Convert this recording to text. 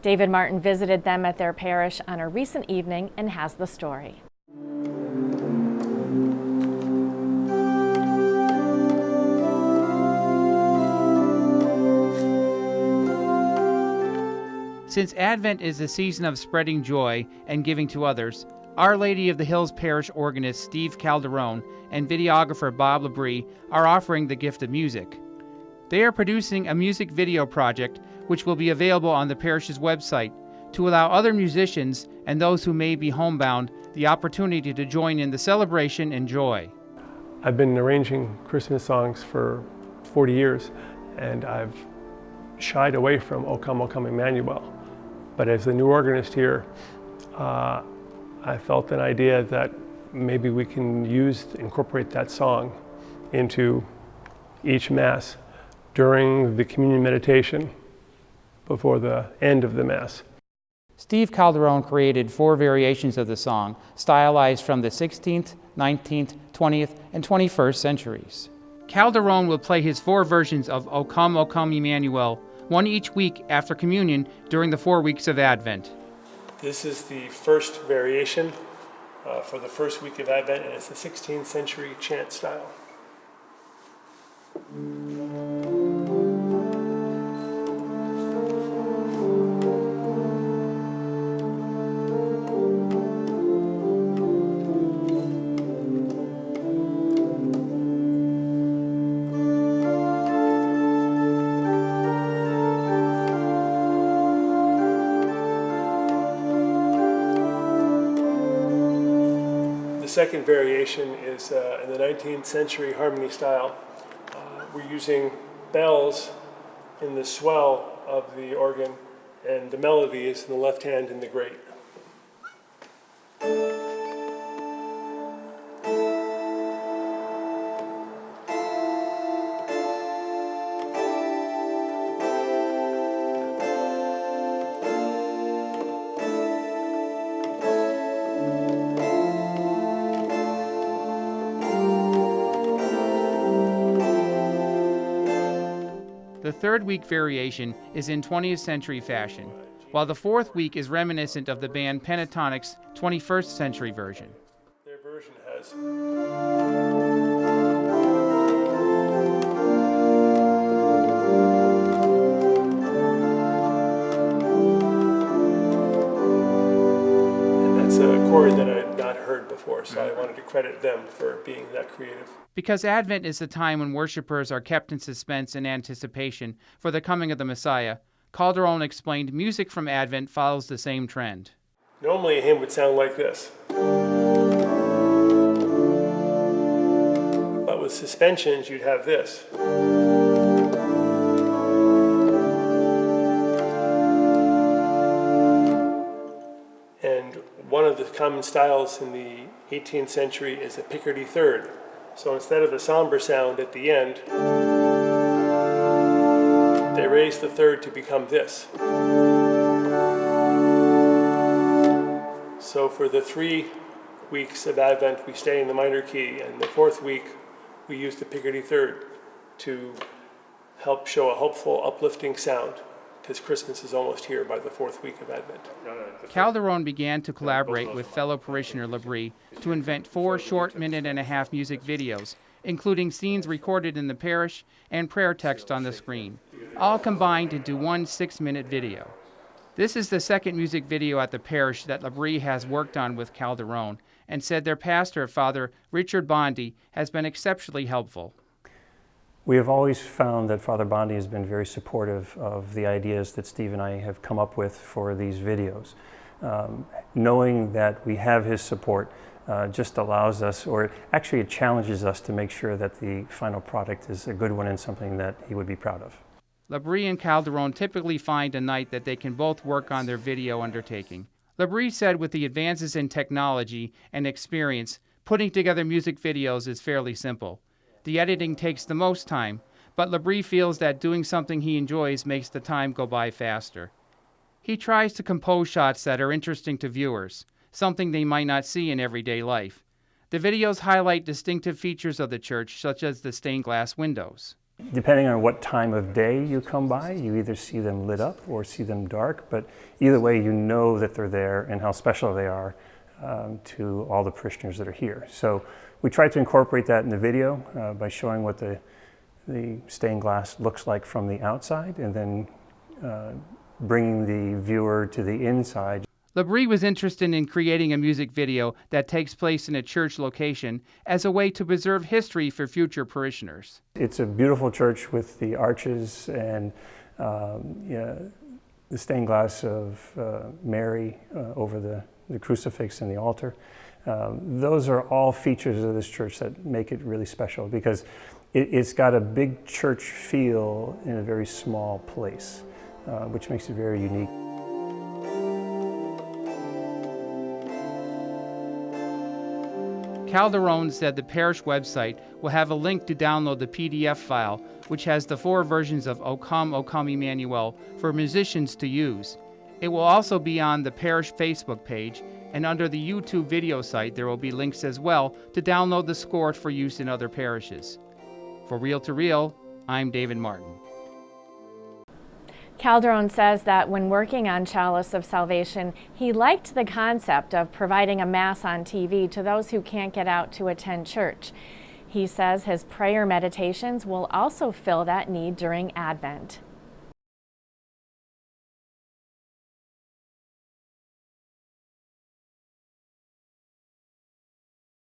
David Martin visited them at their parish on a recent evening and has the story. Since Advent is a season of spreading joy and giving to others, Our Lady of the Hills Parish organist Steve Calderone and videographer Bob LaBrie are offering the gift of music. They are producing a music video project which will be available on the parish's website to allow other musicians and those who may be homebound the opportunity to join in the celebration and joy. I've been arranging Christmas songs for 40 years, and I've shied away from O Come, Emmanuel. But as the new organist here, I felt an idea that maybe we can incorporate that song into each Mass during the communion meditation before the end of the Mass. Steve Calderone created 4 variations of the song, stylized from the 16th, 19th, 20th, and 21st centuries. Calderone will play his 4 versions of O Come, Emmanuel, one each week after communion during the 4 weeks of Advent. This is the first variation for the first week of Advent, and it's the 16th century chant style. The second variation is in the 19th century harmony style. We're using bells in the swell of the organ, and the melody is in the left hand in the grate. The third week variation is in 20th century fashion, while the fourth week is reminiscent of the band Pentatonic's 21st century version. Their version has a chord that I had not heard before, so I wanted to credit them for being that creative. Because Advent is the time when worshipers are kept in suspense and anticipation for the coming of the Messiah, Calderone explained music from Advent follows the same trend. Normally a hymn would sound like this. But with suspensions, you'd have this. And one of the common styles in the 18th century is a Picardy third. So instead of a somber sound at the end, they raise the third to become this. So for the 3 weeks of Advent, we stay in the minor key, and the 4th week, we use the Picardy third to help show a hopeful, uplifting sound, because Christmas is almost here by the 4th week of Advent. Calderone began to collaborate with fellow parishioner LaBrie to invent 4 short minute-and-a-half music videos, including scenes recorded in the parish and prayer text on the screen, all combined into one 6-minute video. This is the second music video at the parish that LaBrie has worked on with Calderone, and said their pastor, Father Richard Bondi, has been exceptionally helpful. We have always found that Father Bondi has been very supportive of the ideas that Steve and I have come up with for these videos. Knowing that we have his support just allows us, or actually it challenges us to make sure that the final product is a good one and something that he would be proud of. LaBrie and Calderone typically find a night that they can both work on their video undertaking. LaBrie said with the advances in technology and experience, putting together music videos is fairly simple. The editing takes the most time, but LaBrie feels that doing something he enjoys makes the time go by faster. He tries to compose shots that are interesting to viewers, something they might not see in everyday life. The videos highlight distinctive features of the church, such as the stained glass windows. Depending on what time of day you come by, you either see them lit up or see them dark, but either way you know that they're there and how special they are to all the parishioners that are here. So we try to incorporate that in the video by showing what the stained glass looks like from the outside, and then bringing the viewer to the inside. LaBrie was interested in creating a music video that takes place in a church location as a way to preserve history for future parishioners. It's a beautiful church with the arches and the stained glass of Mary over the crucifix and the altar. Those are all features of this church that make it really special, because it's got a big church feel in a very small place, which makes it very unique. Calderone said the parish website will have a link to download the PDF file, which has the 4 versions of O Come, O Come Emmanuel for musicians to use. It will also be on the parish Facebook page, and under the YouTube video site there will be links as well to download the score for use in other parishes. For Reel to Reel, I'm David Martin. Calderone says that when working on Chalice of Salvation, he liked the concept of providing a Mass on TV to those who can't get out to attend church. He says his prayer meditations will also fill that need during Advent.